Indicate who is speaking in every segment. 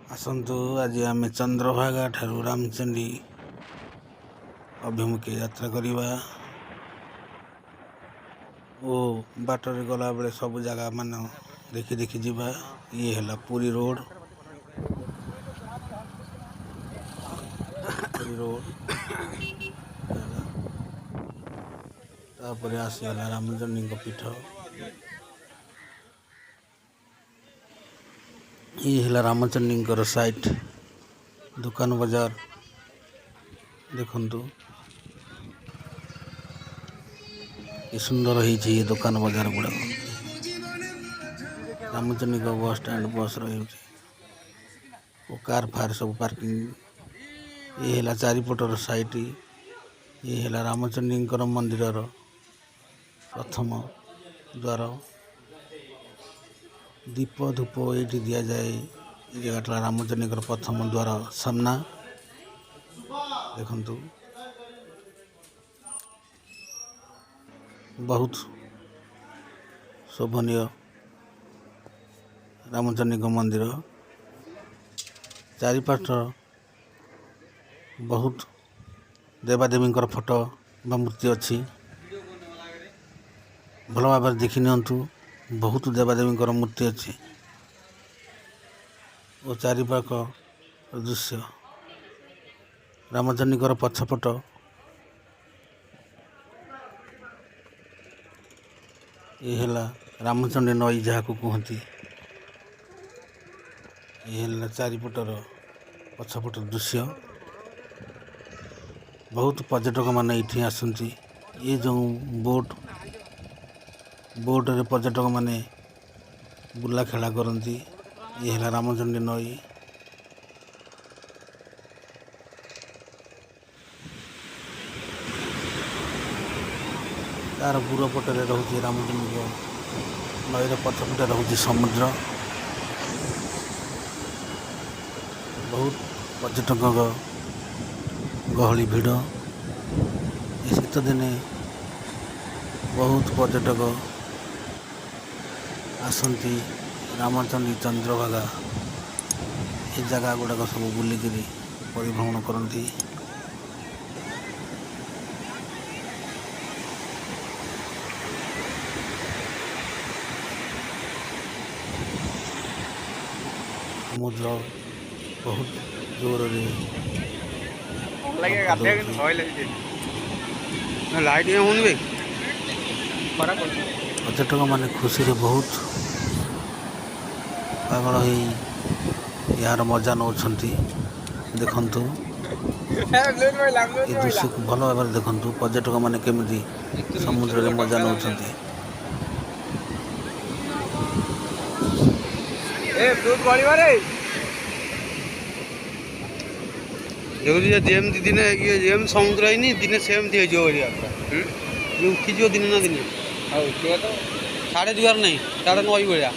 Speaker 1: आसतु आज आम चंद्रभागा ठारू रामचंडी अभिमुखे यात्रा करवा ओ बाटर गला बेले सब जगह मान देखी देखी जीवा। ये है पुरी रोड तापर आसीगला रामचंडी पीठ। ये है रामचंडी साइट दुकान बाजार देखु कि सुंदर है दुकान बाजार गुड़ा। रामचंडी बस स्टैंड बस रही कार फार सब पार्किंग। ये है चारिपटर साइट। ये है रामचंडी मंदिर प्रथम द्वार। दीप धूप ये दि जाए। ये जगह रामचंडी प्रथम द्वार सामना देखु बहुत शोभनीय रामचंडी मंदिर। चारिपाठ बहुत देवादेवी फोटो बा मूर्ति अच्छी भल भाव देखी नियंतु। बहुत देवादेवी मूर्ति अच्छी और चारिपाख दृश्य रामचंडी पछपट ये है रामचंडी नई जहाँ कहती। ये है चारिपटर पछपट दृश्य। बहुत पर्यटक मान ये आसती। ये जो बोट रे पर्यटक माने बुला खेला करती। ये है रामचंडी नई। तार पूर्व पटे रोचे रामचंडी नईर पछपटे रोचे समुद्र। बहुत पर्यटक गहली भिड़। शीत दिने बहुत पर्यटक आसती रामचंडी चंद्रभागा ये जगह गुड़ाक सब बुलिक परिभ्रमण करती। समुद्र बहुत जोर पर्यटक माने खुशी रे बहुत पागल हो यार मजा नौकरी देखु। ये दृश्य को भल भाव देखु पर्यटक माने केमिति समुद्र रे मजा नौकरी।
Speaker 2: देखो जेमती दिने जेम समुद्र ही दिने सेमती उठीज दिन ना दिन साढ़े दुआर नहीं साढ़े नई भाया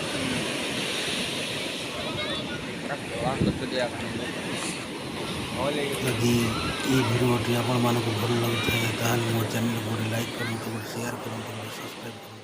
Speaker 1: यदि ये भिडियोटी आपण मानक भल लगी था मो चैनल को लाइक करूँ, शेयर करूँ, सब्सक्राइब करूँ।